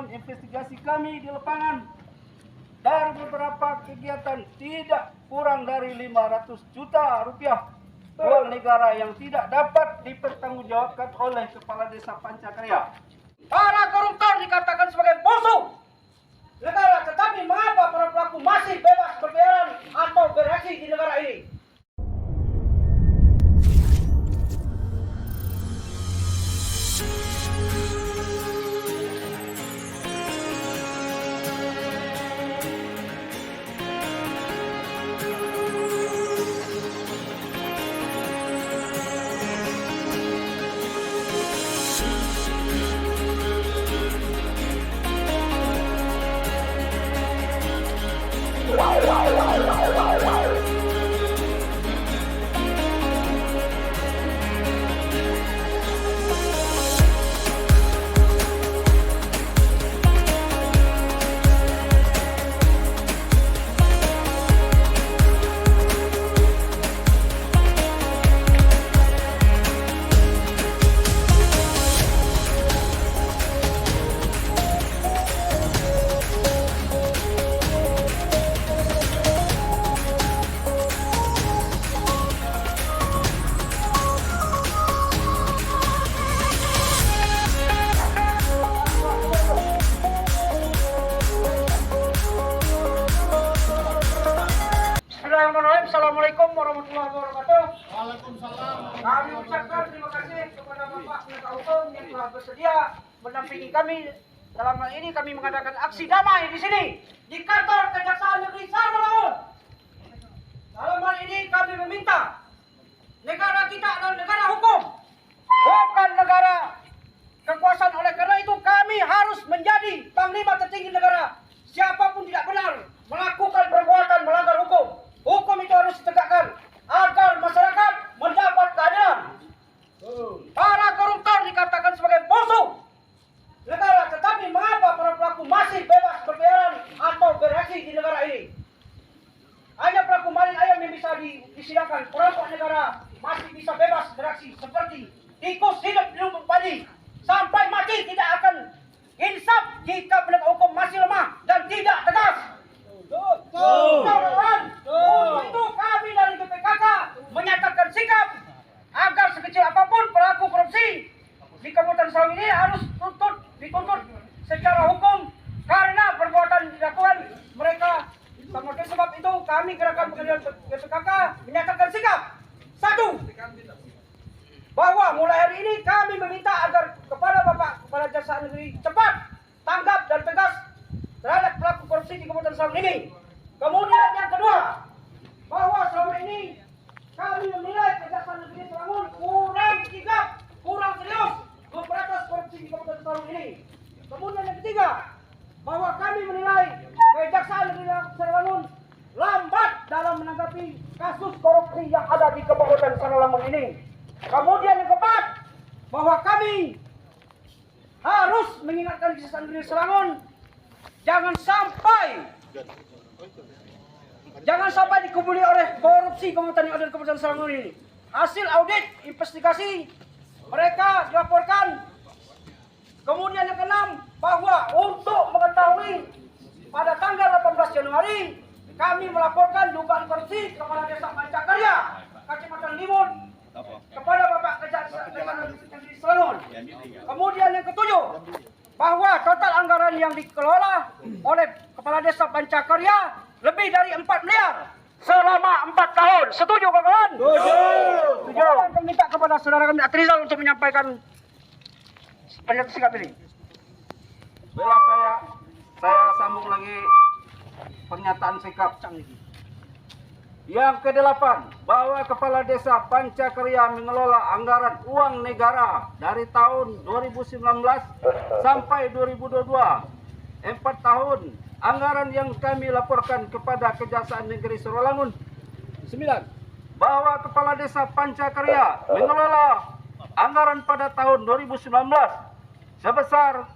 temuan investigasi kami di lapangan, dari beberapa kegiatan tidak kurang dari 500 juta rupiah uang negara yang tidak dapat dipertanggungjawabkan oleh Kepala Desa Pancakarya. Para koruptor dikatakan sebagai musuh negara, tetapi mengapa para pelaku masih bebas berkeliaran atau beraksi di negara ini? Assalamualaikum warahmatullahi wabarakatuh. Waalaikumsalam. Kami ucapkan terima kasih kepada Bapak penegak hukum yang telah bersedia mendampingi kami. Dalam hal ini kami mengadakan aksi damai di sini di kantor Kejaksaan Negeri Sarawak. Dalam hal ini kami meminta negara kita adalah negara hukum, bukan negara kekuasaan. Oleh karena itu kami harus menjadi panglima tertinggi negara. Siapapun tidak benar melakukan perbuatan melanggar hukum, hukum itu harus ditegakkan agar masyarakat mendapat keadilan. Para koruptor dikatakan sebagai musuh negara, tetapi mengapa para pelaku masih bebas berkeliaran atau beraksi di negara ini? Hanya pelaku maling ayam yang bisa disidangkan, perampok negara masih bisa bebas beraksi seperti tikus hidup di lubang padi. Sampai mati tidak akan insaf jika penegak hukum masih lemah dan tidak tegas. Untuk itu kami dari GPKK menyatakan sikap agar sekecil apapun pelaku korupsi di Kabupaten Sarawak ini harus dituntut secara hukum karena perbuatan dilakukan mereka. Sama sebab itu kami gerakan pengadilan GPKK menyatakan sikap. Satu, bahwa mulai hari ini kami meminta agar kepada Bapak Kepala Kejaksaan Negeri cepat tanggap dan tegas terhadap pelaku korupsi di Kabupaten Sarawak ini. Kemudian yang kedua, bahwa selama ini kami menilai Kejaksaan Negeri Sarawak kurang sigap, kurang serius memberantas korupsi di Kabupaten Sarawak ini. Kemudian yang ketiga, bahwa kami menilai Kejaksaan Negeri Sarawak lambat dalam menanggapi kasus korupsi yang ada di Kabupaten Sarawak ini. Kemudian yang keempat, bahwa kami harus mengingatkan Kejaksaan Negeri Sarawak jangan sampai dikubuli oleh korupsi Kabupaten yang ada di Kabupaten Sarawak ini. Hasil audit investigasi mereka dilaporkan. Kemudian yang keenam, bahwa untuk mengetahui pada tanggal 18 Januari kami melaporkan dugaan korupsi Kepala Desa Pancakarya, Kecamatan Limun, kepada Bapak Kejaksaan Negeri Sarawak. Kemudian yang ketujuh, bahwa total anggaran yang dikelola oleh Kepala Desa Pancakarya lebih dari 4 miliar selama 4 tahun. Setuju kawan? Setuju. Kami minta kepada saudara kami Atrizal untuk menyampaikan pendapat sikap ini. Bila saya sambung lagi pernyataan sikap. Yang ke-8, bahwa Kepala Desa Pancakarya mengelola anggaran uang negara dari tahun 2019 sampai 2022. 4 tahun anggaran yang kami laporkan kepada Kejaksaan Negeri Sarawak. 9, bahwa Kepala Desa Pancakarya mengelola anggaran pada tahun 2019 sebesar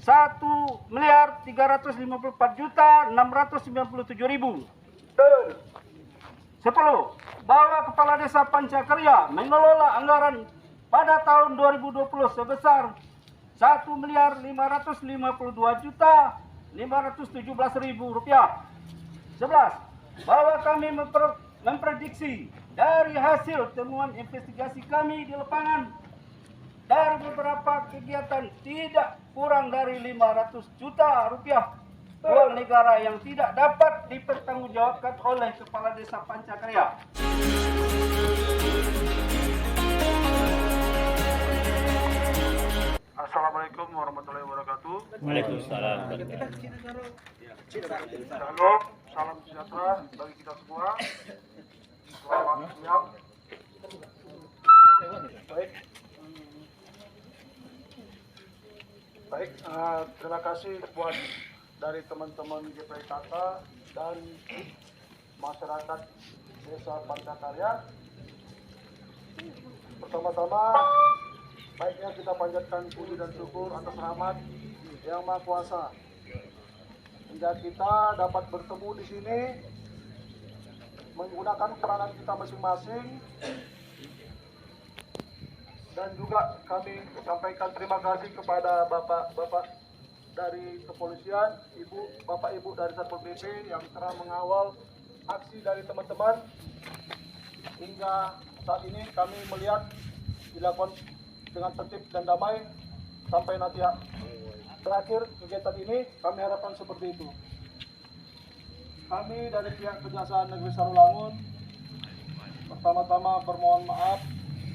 1.354.697.000. 10, bahwa Kepala Desa Pancakarya mengelola anggaran pada tahun 2020 sebesar Rp1.552.517.000. 11. Bahwa kami memprediksi dari hasil temuan investigasi kami di lapangan dari beberapa kegiatan tidak kurang dari 500 juta rupiah uang negara yang tidak dapat dipertanggungjawabkan oleh Kepala Desa Pancakarya. Assalamualaikum warahmatullahi wabarakatuh. Waalaikumsalam. Shalom, salam sejahtera bagi kita semua. Selamat siang. Baik, terima kasih buat dari teman-teman GPKK dan masyarakat Desa Pancakarya. Pertama-tama, baiknya kita panjatkan puji dan syukur atas rahmat Yang Maha Kuasa hingga kita dapat bertemu di sini menggunakan peranan kita masing-masing, dan juga kami sampaikan terima kasih kepada bapak-bapak dari kepolisian, bapak ibu dari Satpol PP yang telah mengawal aksi dari teman-teman hingga saat ini kami melihat dilakukan dengan tertib dan damai sampai nanti berakhir kegiatan ini. Kami harapkan seperti itu. Kami dari pihak Kejaksaan Negeri Sarulangun pertama-tama bermohon maaf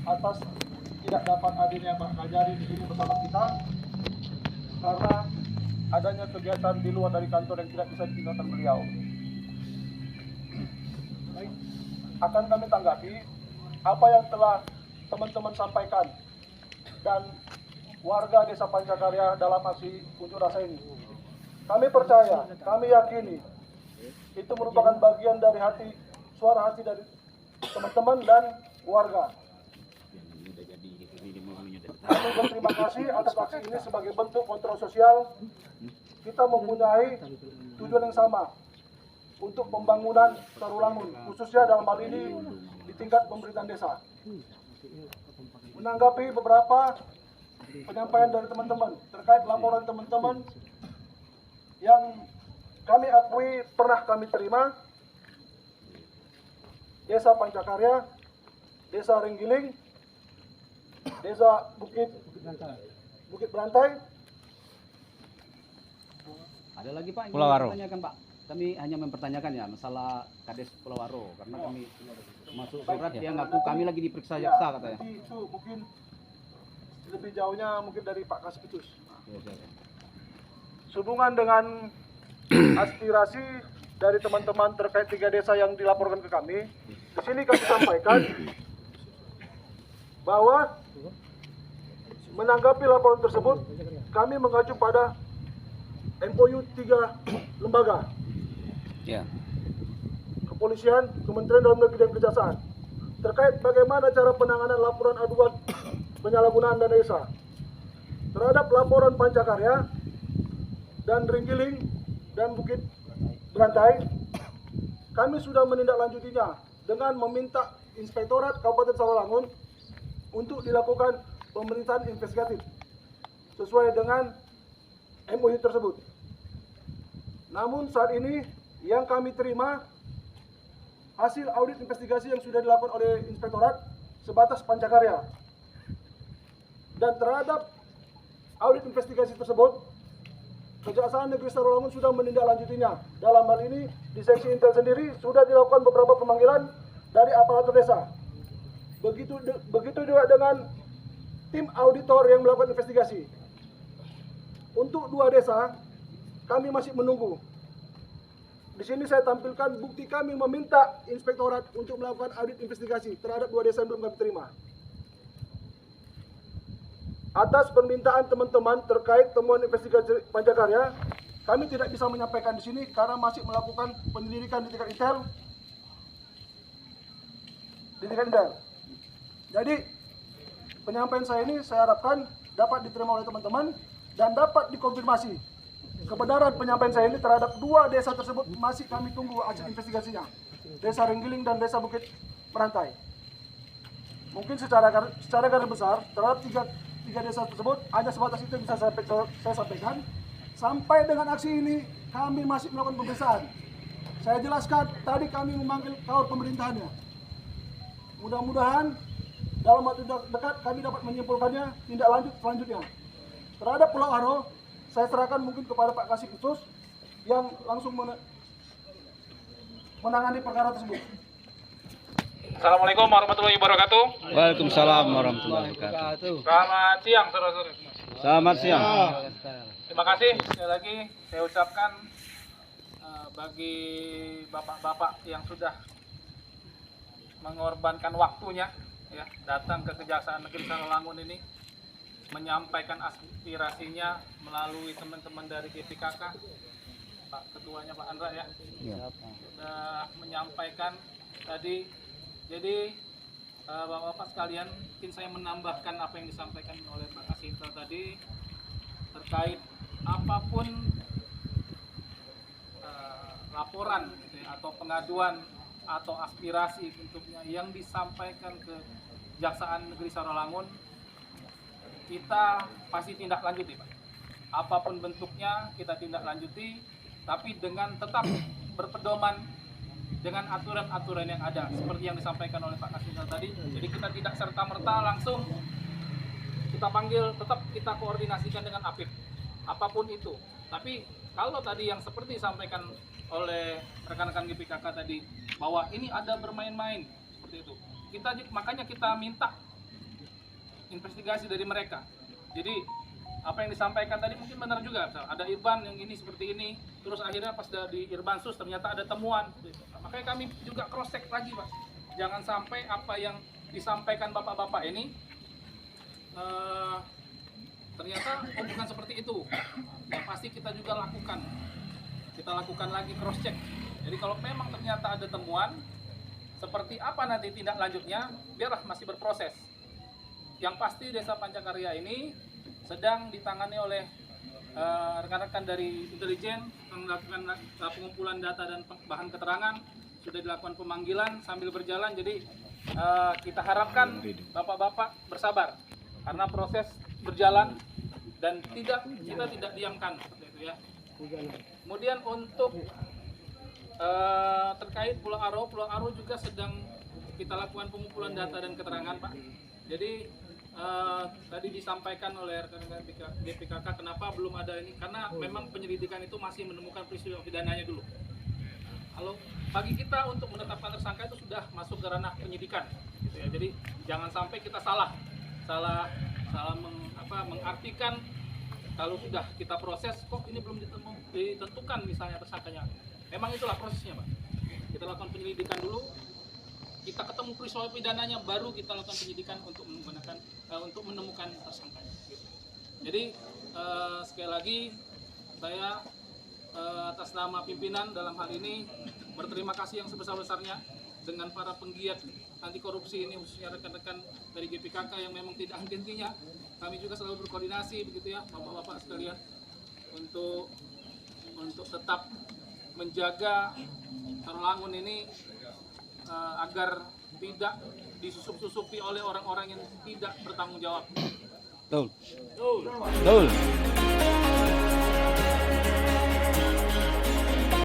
atas tidak dapat hadirnya Pak Kajari di sini bersama kita karena adanya kegiatan di luar dari kantor yang tidak bisa ditinggalkan beliau. Baik, akan kami tanggapi apa yang telah teman-teman sampaikan dan warga Desa Pancakarya dalam aksi unjuk rasa ini. Kami percaya, kami yakini itu merupakan bagian dari suara hati dari teman-teman dan warga. Kami berterima kasih atas aksi ini sebagai bentuk kontrol sosial. Kita mempunyai tujuan yang sama untuk pembangunan Sarulangun, khususnya dalam hal ini di tingkat pemerintahan desa. Menanggapi beberapa penyampaian dari teman-teman terkait laporan teman-teman yang kami akui pernah kami terima, Desa Pancakarya, Desa Renggiling, Desa Bukit Berantai. Ada lagi Pak, Pulau Waro. Tanyakan Pak. Kami hanya mempertanyakan ya masalah Kades Pulau Waro karena kami masuk surat dia ngaku kami lagi diperiksa jaksa katanya. Itu mungkin lebih jauhnya mungkin dari Pak Kasbitus. Sehubungan dengan aspirasi dari teman-teman terkait 3 desa yang dilaporkan ke kami, di sini kami sampaikan bahwa menanggapi laporan tersebut, kami mengacu pada MOU 3 lembaga, Kepolisian, Kementerian Dalam Negeri dan Kejaksaan, terkait bagaimana cara penanganan laporan aduan penyalahgunaan dana desa. Terhadap laporan Pancakarya dan Renggiling dan Bukit Berantai, kami sudah menindaklanjutinya dengan meminta Inspektorat Kabupaten Sarulangun untuk dilakukan pemeriksaan investigatif sesuai dengan MOU tersebut. Namun saat ini yang kami terima hasil audit investigasi yang sudah dilakukan oleh Inspektorat sebatas Pancakarya. Dan terhadap audit investigasi tersebut, Kejaksaan Negeri Sarulangun sudah menindaklanjutinya. Dalam hal ini, di seksi Intel sendiri sudah dilakukan beberapa pemanggilan dari aparatur desa. Begitu juga dengan tim auditor yang melakukan investigasi. Untuk 2 desa, kami masih menunggu. Di sini saya tampilkan bukti kami meminta Inspektorat untuk melakukan audit investigasi terhadap 2 desa yang belum kami terima. Atas permintaan teman-teman terkait temuan investigasi Pancakarya, kami tidak bisa menyampaikan di sini karena masih melakukan penyelidikan di tingkat intel. Jadi, penyampaian saya ini saya harapkan dapat diterima oleh teman-teman dan dapat dikonfirmasi kebenaran penyampaian saya ini terhadap 2 desa tersebut. Masih kami tunggu hasil investigasinya, Desa Renggiling dan Desa Bukit Berantai. Mungkin secara garis besar terhadap 3 desa tersebut. Hanya sebatas itu yang bisa saya sampaikan. Sampai dengan aksi ini kami masih melakukan pemeriksaan. Saya jelaskan tadi kami memanggil kawal pemerintahannya. Mudah-mudahan dalam waktu dekat kami dapat menyimpulkannya tindak lanjut selanjutnya. Terhadap Pulau Aro, saya serahkan mungkin kepada Pak Kasih Khusus yang langsung menangani perkara tersebut. Assalamualaikum warahmatullahi wabarakatuh. Waalaikumsalam warahmatullahi wabarakatuh. Selamat siang saudara-saudara. Selamat siang. Terima kasih sekali lagi saya ucapkan bagi bapak-bapak yang sudah mengorbankan waktunya ya datang ke Kejaksaan Negeri Sarawangun ini menyampaikan aspirasinya melalui teman-teman dari GPKK, Pak Ketuanya Pak Andra ya, sudah menyampaikan tadi. Jadi bapak-bapak sekalian, mungkin saya menambahkan apa yang disampaikan oleh Pak Kasinta tadi terkait apapun laporan gitu ya, atau pengaduan atau aspirasi bentuknya yang disampaikan ke Kejaksaan Negeri Sarawangun, kita pasti tindak lanjuti Pak. Apapun bentuknya kita tindak lanjuti, tapi dengan tetap berpedoman dengan aturan-aturan yang ada seperti yang disampaikan oleh Pak Kasinta tadi. Jadi kita tidak serta-merta langsung kita panggil, tetap kita koordinasikan dengan APIP apapun itu. Tapi kalau tadi yang seperti disampaikan oleh rekan-rekan GPKK tadi bahwa ini ada bermain-main seperti itu, makanya kita minta investigasi dari mereka. Jadi apa yang disampaikan tadi mungkin benar juga, ada Irban yang ini seperti ini, terus akhirnya pas di Irbansus ternyata ada temuan. Makanya kami juga cross check lagi Pak, jangan sampai apa yang disampaikan bapak-bapak ini ternyata bukan seperti itu. Yang pasti kita juga lakukan lagi cross check. Jadi kalau memang ternyata ada temuan, seperti apa nanti tindak lanjutnya, biarlah masih berproses. Yang pasti Desa Pancakarya ini sedang ditangani oleh rekan-rekan dari intelijen yang melakukan pengumpulan data dan bahan keterangan. Sudah dilakukan pemanggilan sambil berjalan. Jadi kita harapkan bapak-bapak bersabar karena proses berjalan dan kita tidak diamkan seperti itu ya. Kemudian untuk terkait Pulau Aro juga sedang kita lakukan pengumpulan data dan keterangan Pak. Jadi tadi disampaikan oleh rekan-rekan GPKK kenapa belum ada ini, karena memang penyelidikan itu masih menemukan peristiwa pidananya dulu. Kalau bagi kita untuk menetapkan tersangka itu sudah masuk ke ranah penyidikan gitu ya. Jadi jangan sampai kita salah mengartikan kalau sudah kita proses kok ini belum ditentukan misalnya tersangkanya. Memang itulah prosesnya Pak. Kita lakukan penyelidikan dulu, kita ketemu peristiwa pidananya, baru kita lakukan penyidikan untuk menemukan tersangka. Gitu. Jadi sekali lagi saya atas nama pimpinan dalam hal ini berterima kasih yang sebesar-besarnya dengan para penggiat anti korupsi ini, khususnya rekan-rekan dari GPKK yang memang tidak henti-hentinya. Kami juga selalu berkoordinasi begitu ya bapak-bapak sekalian untuk tetap menjaga Sarawangun ini agar tidak disusup-susupi oleh orang-orang yang tidak bertanggung jawab. Betul.